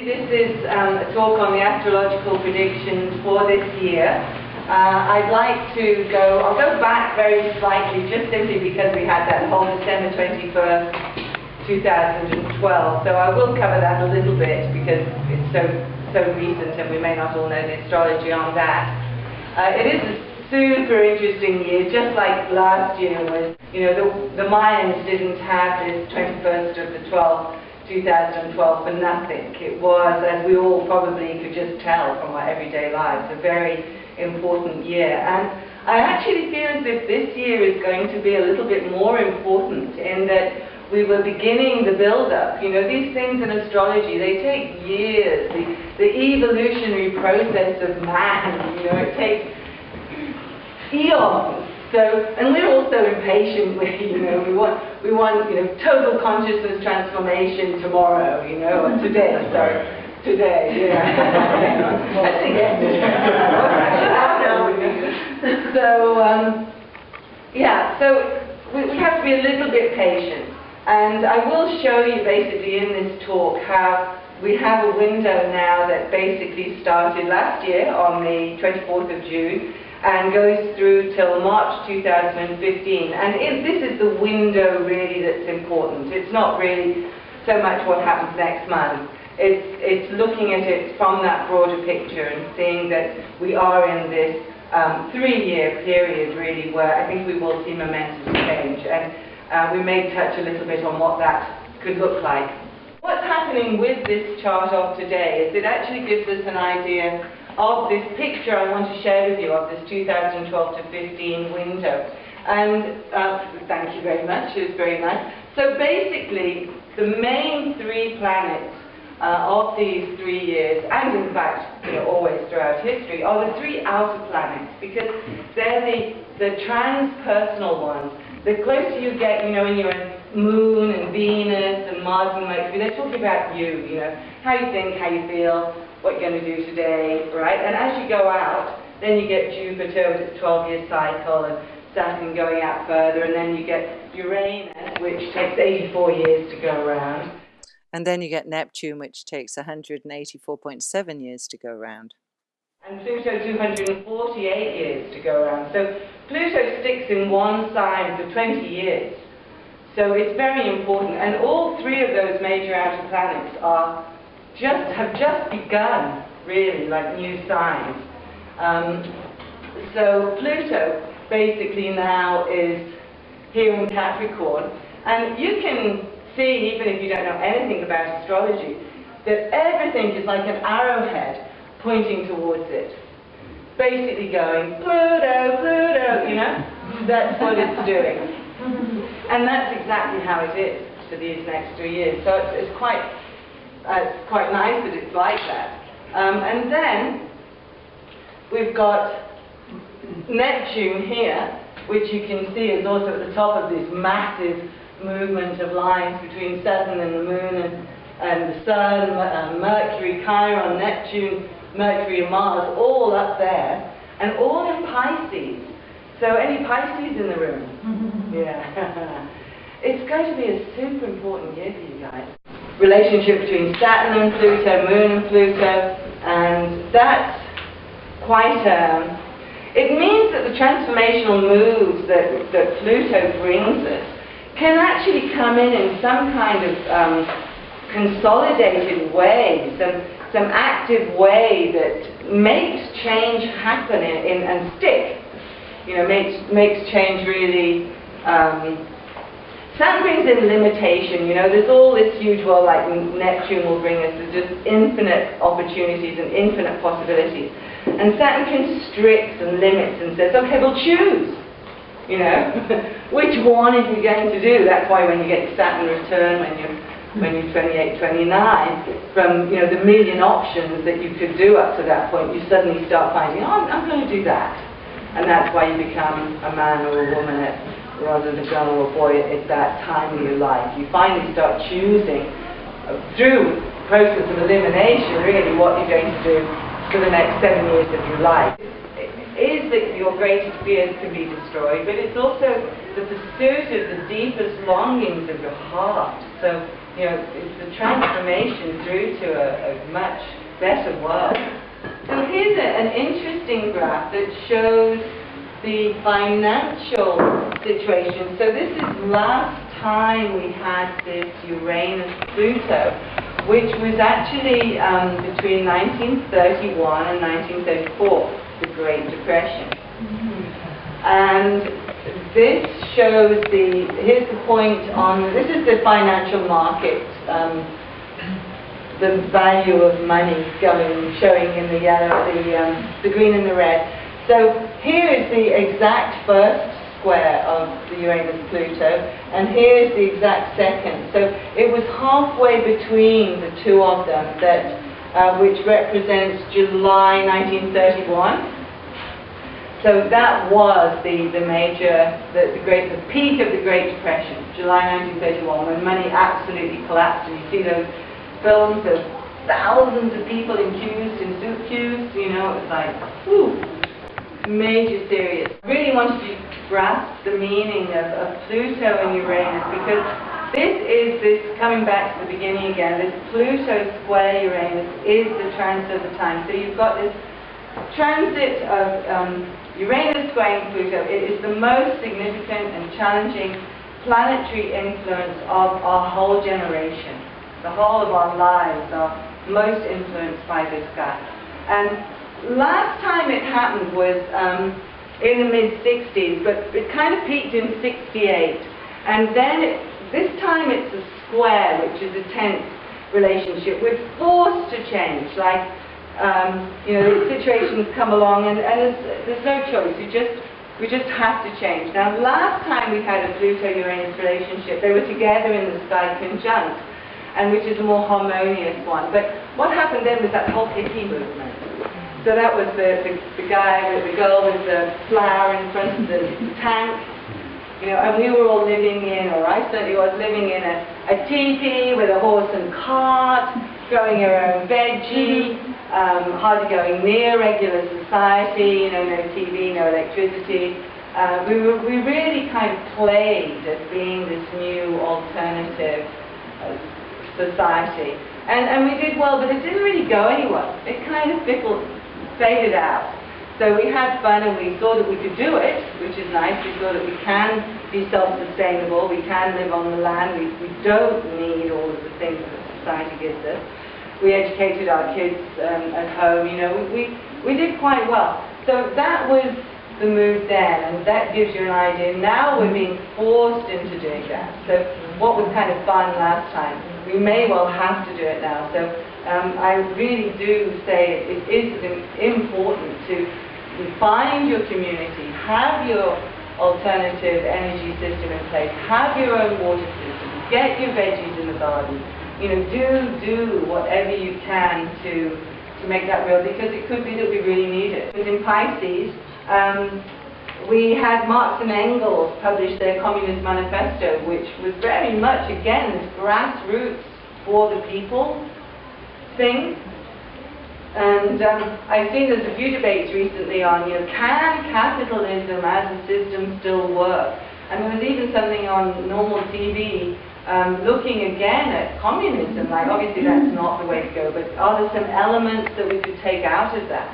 This is a talk on the astrological predictions for this year. I'd like to I'll go back very slightly, just simply because we had that whole December 21st, 2012. So I will cover that a little bit because it's so recent and we may not all know the astrology on that. It is a super interesting year, just like last year was, the Mayans didn't have this 21st of the 12th, 2012 for nothing. It was, as we all probably could just tell from our everyday lives, a very important year. And I actually feel as if this year is going to be a little bit more important in that we were beginning the build-up. These things in astrology, they take years. The evolutionary process of man, it takes eons. And we're also impatient with, we want total consciousness transformation tomorrow, or today, sorry, today, actually yesterday. So we have to be a little bit patient. And I will show you basically in this talk how we have a window now that basically started last year on the 24th of June, and goes through till March 2015. And this is the window really that's important. It's not really so much what happens next month. It's looking at it from that broader picture and seeing that we are in this 3-year period really where I think we will see momentum change. And we may touch a little bit on what that could look like. What's happening with this chart of today is it actually gives us an idea of this picture I want to share with you of this 2012 to 15 window. And thank you very much, it was very nice. So basically, the main 3 planets of these 3 years, and in fact, always throughout history, are the 3 outer planets, because they're the transpersonal ones. The closer you get, when you're in Moon and Venus and Mars and Mercury, they're talking about you, how you think, how you feel, what you're going to do today, right? And as you go out, then you get Jupiter with its 12-year cycle, and Saturn going out further, and then you get Uranus, which takes 84 years to go around. And then you get Neptune, which takes 184.7 years to go around. And Pluto, 248 years to go around. So Pluto sticks in one sign for 20 years. So it's very important. And all 3 of those major outer planets have just begun, really, like new signs. So Pluto basically now is here in Capricorn, and you can see, even if you don't know anything about astrology, that everything is like an arrowhead pointing towards it, basically going, Pluto, Pluto, that's what it's doing. And that's exactly how it is for these next 3 years. So it's quite nice that it's like that. And then we've got Neptune here, which you can see is also at the top of this massive movement of lines between Saturn and the Moon and the Sun, Mercury, Chiron, Neptune, Mercury and Mars, all up there, and all in Pisces. So any Pisces in the room? Yeah. It's going to be a super important year for you guys. Relationship between Saturn and Pluto, Moon and Pluto, and that's quite it means that the transformational moves that Pluto brings us can actually come in some kind of consolidated way, some active way that makes change happen and stick. Makes change really. Saturn brings in limitation. There's all this huge world like Neptune will bring us. There's just infinite opportunities and infinite possibilities. And Saturn constricts and limits and says, okay, well choose. Which one are you going to do? That's why when you get your Saturn return when you're 28, 29, from the million options that you could do up to that point, you suddenly start finding, oh, I'm going to do that. And that's why you become a man or a woman rather than a girl or a boy at that time in your life. You finally start choosing through the process of elimination really what you're going to do for the next 7 years of your life. It is that your greatest fears can be destroyed, but it's also the pursuit of the deepest longings of your heart. So it's the transformation through to a much better world. So here's an interesting graph that shows the financial situation. So this is last time we had this Uranus-Pluto, which was actually between 1931 and 1934, the Great Depression. And this shows here's the point this is the financial market, the value of money showing in the yellow, the green and the red. So here is the exact first square of the Uranus-Pluto, and here's the exact second. So it was halfway between the two of them, which represents July 1931. So that was the peak of the Great Depression, July 1931, when money absolutely collapsed. And you see those films of thousands of people in queues, in suit queues, it was like, whew, major serious. I really wanted you to grasp the meaning of Pluto and Uranus, because this coming back to the beginning again, this Pluto square Uranus is the transit of the time. So you've got this transit of Uranus squaring Pluto. It is the most significant and challenging planetary influence of our whole generation. The whole of our lives are most influenced by this guy. And last time it happened was in the mid-60s, but it kind of peaked in 68. And then this time it's a square, which is a tense relationship. We're forced to change, situations come along, and there's no choice. We just have to change. Now, last time we had a Pluto-Uranus relationship, they were together in the sky conjunct, and which is a more harmonious one. But what happened then was that whole hippie movement. So that was the guy with the girl with the flower in front of the tank, and we were all living or I certainly was living in a teepee with a horse and cart, growing our own veggie, hardly going near regular society, no TV, no electricity. We really kind of played at being this new alternative society. And we did well, but it didn't really go anywhere. It kind of faded out. So we had fun, and we saw that we could do it, which is nice. We saw that we can be self-sustainable, we can live on the land, we don't need all of the things that society gives us. We educated our kids at home, we did quite well. So that was the move then, and that gives you an idea. Now we're being forced into doing that. So what was kind of fun last time, we may well have to do it now. So I really do say it is important to find your community, have your alternative energy system in place, have your own water system, get your veggies in the garden, do whatever you can to make that real, because it could be that we really need it. In Pisces, we had Marx and Engels publish their Communist Manifesto, which was very much, again, this grassroots for the people thing. And I've seen there's a few debates recently on, can capitalism as a system still work? And there was even something on normal TV looking again at communism, like obviously that's not the way to go, but are there some elements that we could take out of that?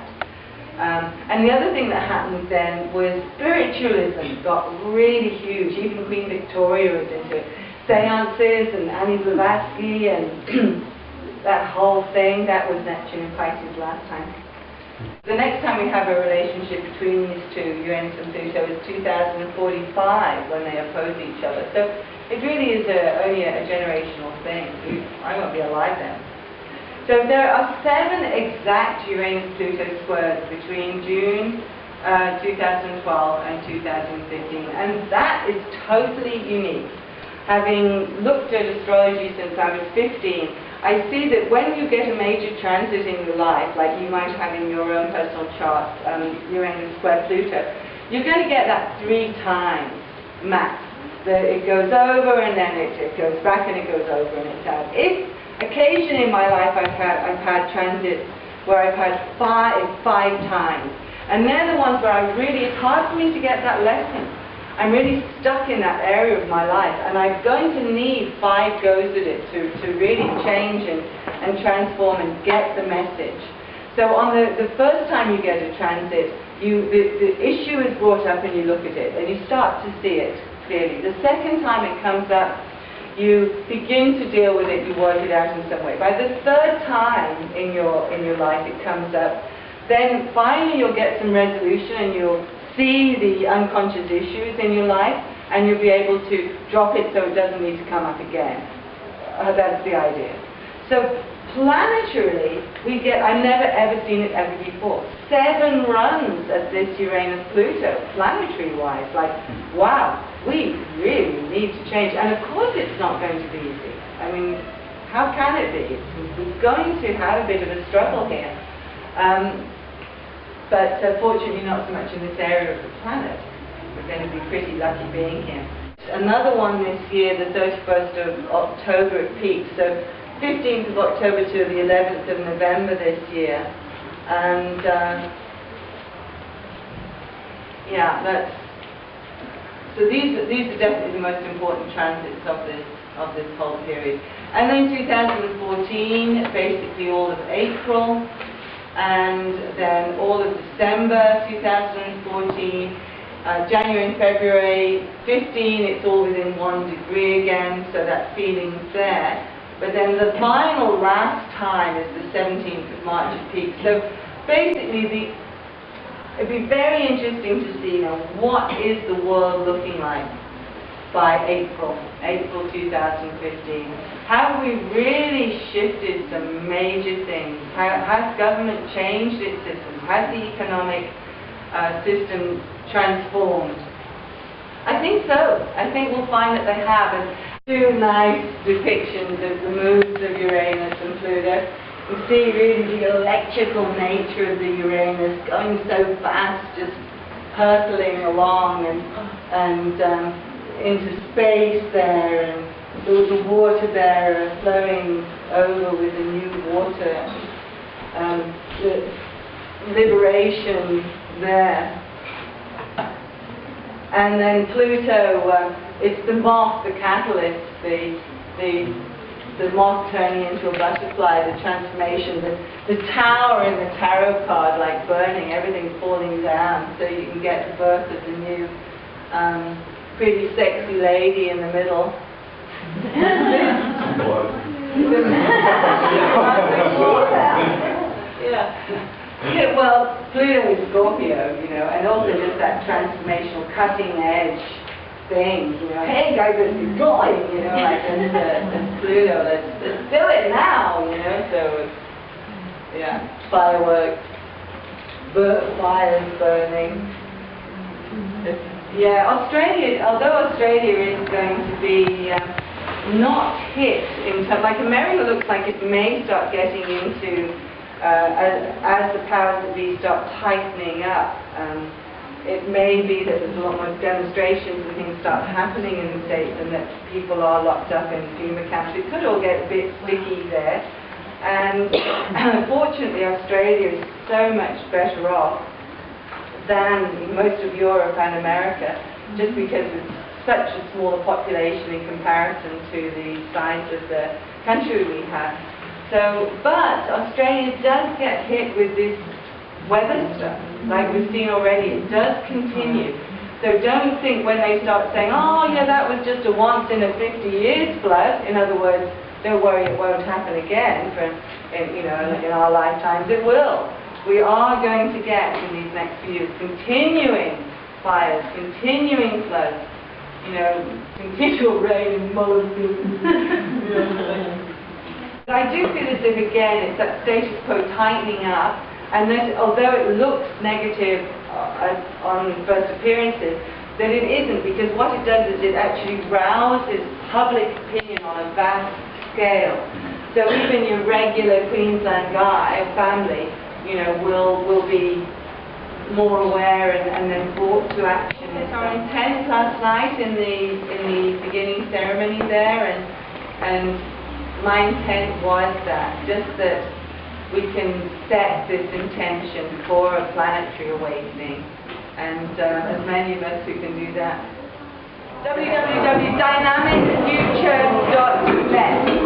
And the other thing that happened then was spiritualism got really huge. Even Queen Victoria was into it. Seances and Annie Blavatsky and that whole thing. That was Neptune in Pisces last time. The next time we have a relationship between these two, Uranus and Pluto, is 2045, when they oppose each other. So it really is only a generational thing. I won't be alive then. So there are 7 exact Uranus-Pluto squares between June 2012 and 2015, and that is totally unique. Having looked at astrology since I was 15, I see that when you get a major transit in your life, like you might have in your own personal chart, Uranus square Pluto, you're going to get that 3 times max. It goes over and then it goes back and it goes over and it's out. Occasionally in my life I've had transits where I've had 5 times, and they're the ones where it's hard for me to get that lesson. I'm really stuck in that area of my life, and I'm going to need 5 goes at it to really change and transform and get the message. So on the first time you get a transit, the issue is brought up and you look at it, and you start to see it clearly. The second time it comes up, you begin to deal with it, you work it out in some way. By the third time in your life it comes up, then finally you'll get some resolution and you'll see the unconscious issues in your life, and you'll be able to drop it so it doesn't need to come up again. That's the idea. So planetarily, we get, I've never ever seen it ever before, 7 runs of this Uranus-Pluto, planetary-wise. Like, wow, we really need to change. And of course it's not going to be easy. I mean, how can it be? We're going to have a bit of a struggle here. But fortunately not so much in this area of the planet. We're going to be pretty lucky being here. Another one this year, the 31st of October at peak, so 15th of October to the 11th of November this year. And yeah, so these are definitely the most important transits of this whole period. And then 2014, basically all of April, and then all of December 2014, January and February 15, it's all within 1 degree again, so that feeling's there. But then the final last time is the 17th of March at peak. So basically, it'd be very interesting to see, what is the world looking like by April 2015. Have we really shifted some major things? Has government changed its systems? Has the economic system transformed? I think so. I think we'll find that they have. And 2 nice depictions of the moves of Uranus and Pluto. You see really the electrical nature of the Uranus going so fast, just hurtling along and into space there, and the water there flowing over with the new water, the liberation there. And then Pluto, it's the moth, the catalyst, the moth turning into a butterfly, the transformation, the tower in the tarot card, like burning, everything falling down, so you can get the birth of the new pretty sexy lady in the middle. Yeah, well, Pluto is Scorpio, and also just that transformational, cutting edge thing, hey guys, let's be going, like that's Pluto, let's do it now, so yeah, fireworks, fires burning. Yeah, Australia, although Australia is going to be not hit in terms, like America looks like it may start getting into, as the powers that be start tightening up, it may be that there's a lot more demonstrations and things start happening in the States, and that people are locked up in FEMA camps. It could all get a bit sticky there. And unfortunately, Australia is so much better off than most of Europe and America, just because it's such a smaller population in comparison to the size of the country we have. So, but Australia does get hit with this weather stuff, like we've seen already. It does continue. So don't think when they start saying, oh yeah, that was just a once in a 50 years flood. In other words, don't worry, it won't happen again in our lifetimes. It will. We are going to get, in these next few years, continuing fires, continuing floods, continual rain and monsoons. But I do feel as if, again, it's that status quo tightening up, and that although it looks negative on first appearances, that it isn't, because what it does is it actually rouses public opinion on a vast scale. So even your regular Queensland guy or family, will be more aware and then brought to action. It's our intent last night in the beginning ceremony there, and my intent was just that we can set this intention for a planetary awakening, and as many of us who can do that www.dynamicfuture.net.